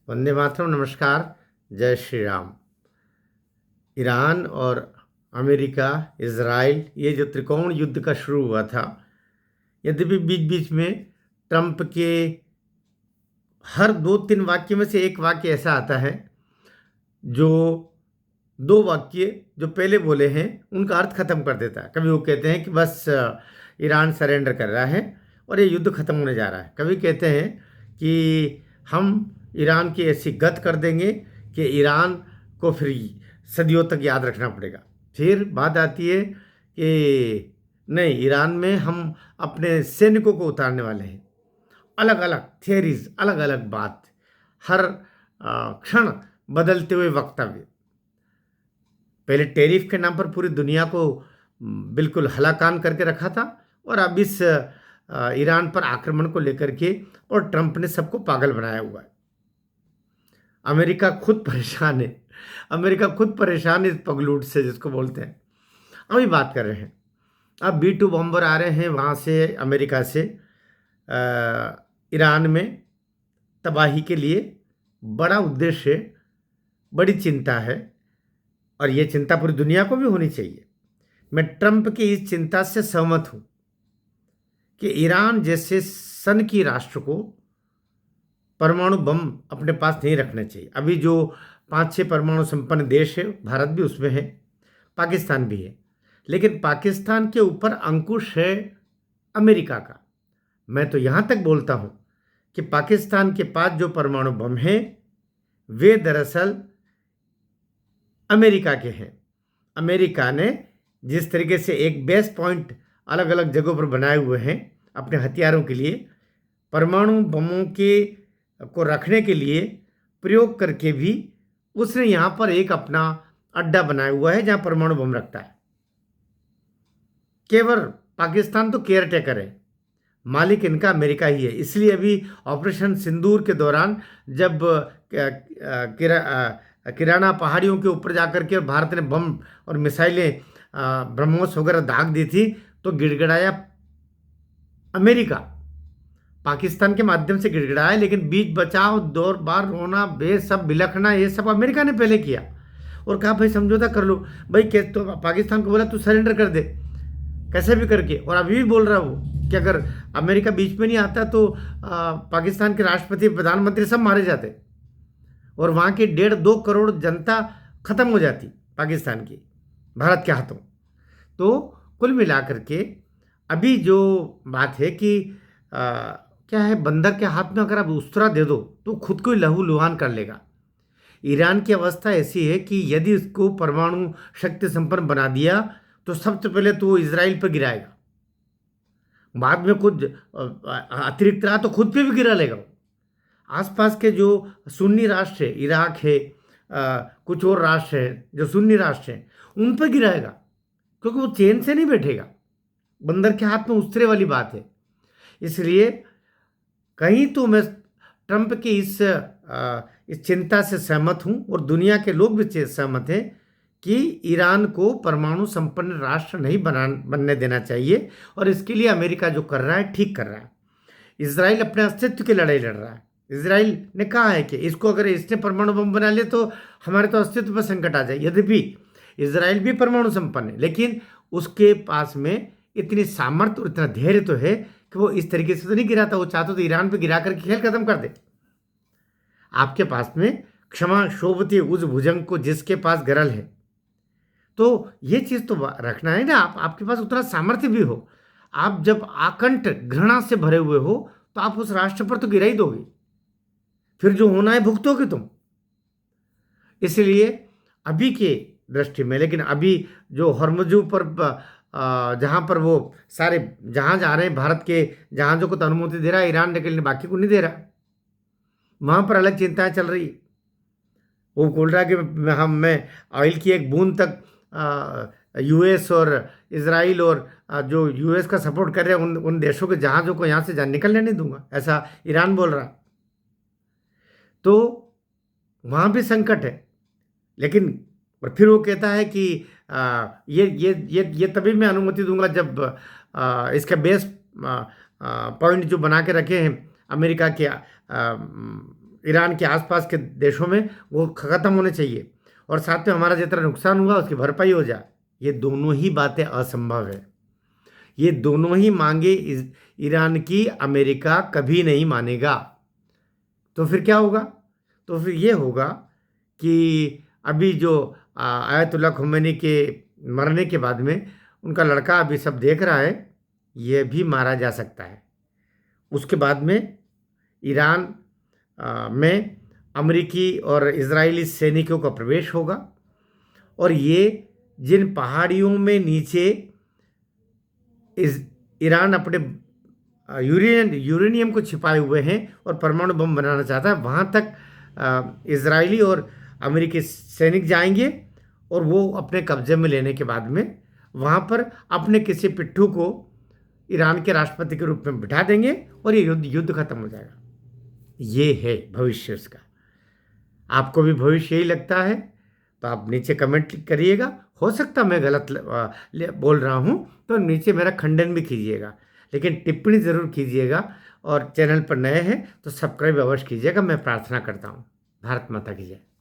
वंदे मातरम। नमस्कार। जय श्री राम। ईरान और अमेरिका, इजराइल, ये जो त्रिकोण युद्ध का शुरू हुआ था, यद्यपि बीच बीच में ट्रंप के हर दो तीन वाक्य में से एक वाक्य ऐसा आता है जो दो वाक्य जो पहले बोले हैं उनका अर्थ खत्म कर देता है। कभी वो कहते हैं कि बस ईरान सरेंडर कर रहा है और ये युद्ध खत्म होने जा रहा है। कभी कहते हैं कि हम ईरान की ऐसी गत कर देंगे कि ईरान को फिर सदियों तक याद रखना पड़ेगा। फिर बात आती है कि नहीं, ईरान में हम अपने सैनिकों को उतारने वाले हैं। अलग अलग थियरीज, अलग अलग बात, हर क्षण बदलते हुए वक्तव्य। पहले टैरिफ के नाम पर पूरी दुनिया को बिल्कुल हलाकान करके रखा था, और अब इस ईरान पर आक्रमण को लेकर के और ट्रंप ने सबको पागल बनाया हुआ है। अमेरिका खुद परेशान है। अमेरिका खुद परेशान है इस पगलूट से, जिसको बोलते हैं। अभी बात कर रहे हैं, अब B-2 बॉम्बर आ रहे हैं वहाँ से, अमेरिका से ईरान में तबाही के लिए। बड़ा उद्देश्य है, बड़ी चिंता है, और ये चिंता पूरी दुनिया को भी होनी चाहिए। मैं ट्रंप की इस चिंता से सहमत हूं कि ईरान जैसे सन की राष्ट्र को परमाणु बम अपने पास नहीं रखना चाहिए। अभी जो 5-6 परमाणु संपन्न देश है, भारत भी उसमें है, पाकिस्तान भी है, लेकिन पाकिस्तान के ऊपर अंकुश है अमेरिका का। मैं तो यहाँ तक बोलता हूँ कि पाकिस्तान के पास जो परमाणु बम हैं वे दरअसल अमेरिका के हैं। अमेरिका ने जिस तरीके से एक बेस पॉइंट अलग अलग जगहों पर बनाए हुए हैं अपने हथियारों के लिए, परमाणु बमों के को रखने के लिए प्रयोग करके भी उसने यहाँ पर एक अपना अड्डा बनाया हुआ है जहाँ परमाणु बम रखता है। केवल पाकिस्तान तो केयर टेकर है, मालिक इनका अमेरिका ही है। इसलिए अभी ऑपरेशन सिंदूर के दौरान जब किराना पहाड़ियों के ऊपर जाकर के भारत ने बम और मिसाइलें, ब्रह्मोस वगैरह दाग दी थी, तो गिड़गिड़ाया अमेरिका। पाकिस्तान के माध्यम से गिड़गिड़ाया, लेकिन बीच बचाव, दौर बार रोना, बे सब बिलखना, ये सब अमेरिका ने पहले किया और कहा भाई समझौता कर लो भाई। तो पाकिस्तान को बोला तू सरेंडर कर दे कैसे भी करके, और अभी भी बोल रहा है वो कि अगर अमेरिका बीच में नहीं आता तो पाकिस्तान के राष्ट्रपति, प्रधानमंत्री सब मारे जाते और वहाँ की 1.5-2 करोड़ जनता खत्म हो जाती पाकिस्तान की, भारत के हाथों। तो कुल मिलाकर के अभी जो बात है कि क्या है, बंदर के हाथ में अगर आप उस्तरा दे दो तो खुद को ही लहूलुहान कर लेगा। ईरान की अवस्था ऐसी है कि यदि इसको परमाणु शक्ति संपन्न बना दिया तो सबसे पहले तो वो इसराइल पर गिराएगा, बाद में खुद अतिरिक्त रहा तो खुद पे भी गिरा लेगा। आसपास के जो सुन्नी राष्ट्र है, इराक है, कुछ और राष्ट्र हैं जो सुन्नी राष्ट्र हैं, उन पर गिराएगा, क्योंकि वो चैन से नहीं बैठेगा। बंदर के हाथ में उस्तरे वाली बात है। इसलिए कहीं तो मैं ट्रंप की इस चिंता से सहमत हूं, और दुनिया के लोग भी सहमत हैं कि ईरान को परमाणु संपन्न राष्ट्र नहीं बनने देना चाहिए, और इसके लिए अमेरिका जो कर रहा है ठीक कर रहा है। इसराइल अपने अस्तित्व की लड़ाई लड़ रहा है। इसराइल ने कहा है कि इसको अगर इसने परमाणु बम बना लिया तो हमारे तो अस्तित्व पर संकट आ जाए। यद्यपि इसराइल भी परमाणु संपन्न है, लेकिन उसके पास में इतनी सामर्थ्य और इतना धैर्य तो है कि वो इस तरीके से तो नहीं गिराता। वो चाहता तो ईरान पे गिरा करके खेल खत्म कर दे। आपके पास में क्षमा शोभती उस भुजंग को जिसके पास गरल है, तो ये चीज़ तो रखना है ना। आपके पास उतना सामर्थ्य भी हो, आप जब आकंठ घृणा से भरे हुए हो तो आप उस राष्ट्र पर तो गिरा ही दोगे, फिर जो होना है भुगतोगे तुम। इसलिए अभी के दृष्टि में, लेकिन अभी जो हॉर्मुज़ पर जहाँ पर वो सारे जहाज आ रहे हैं, भारत के जहाज़ों को तो अनुमति दे रहा है ईरान, लेकिन बाकी को नहीं दे रहा। वहाँ पर अलग चिंताएं चल रही। वो बोल रहा है कि मैं ऑयल की एक बूंद तक यूएस और इजराइल और जो यूएस का सपोर्ट कर रहे हैं उन देशों के जहाज़ों को यहाँ से निकलने नहीं दूंगा, ऐसा ईरान बोल रहा। तो वहाँ भी संकट है। लेकिन और फिर वो कहता है कि ये तभी मैं अनुमति दूंगा जब इसका बेस पॉइंट जो बना के रखे हैं अमेरिका के ईरान के आसपास के देशों में वो ख़त्म होने चाहिए, और साथ में हमारा जितना नुकसान हुआ उसकी भरपाई हो जाए। ये दोनों ही बातें असंभव है। ये दोनों ही मांगे ईरान की अमेरिका कभी नहीं मानेगा। तो फिर क्या होगा? तो फिर ये होगा कि अभी जो आयतुल्ला खुमैनी के मरने के बाद में उनका लड़का अभी सब देख रहा है, ये भी मारा जा सकता है। उसके बाद में ईरान में अमेरिकी और इजरायली सैनिकों का प्रवेश होगा, और ये जिन पहाड़ियों में नीचे ईरान अपने यूरेनियम को छिपाए हुए हैं और परमाणु बम बनाना चाहता है, वहाँ तक इजरायली और अमेरिकी सैनिक जाएंगे, और वो अपने कब्जे में लेने के बाद में वहाँ पर अपने किसी पिट्ठू को ईरान के राष्ट्रपति के रूप में बिठा देंगे, और ये युद्ध खत्म हो जाएगा। ये है भविष्य उसका। आपको भी भविष्य यही लगता है? तो आप नीचे कमेंट करिएगा। हो सकता मैं गलत बोल रहा हूँ, तो नीचे मेरा खंडन भी कीजिएगा, लेकिन टिप्पणी ज़रूर कीजिएगा, और चैनल पर नए हैं तो सब्सक्राइब अवश्य कीजिएगा। मैं प्रार्थना करता हूँ। भारत माता की जय।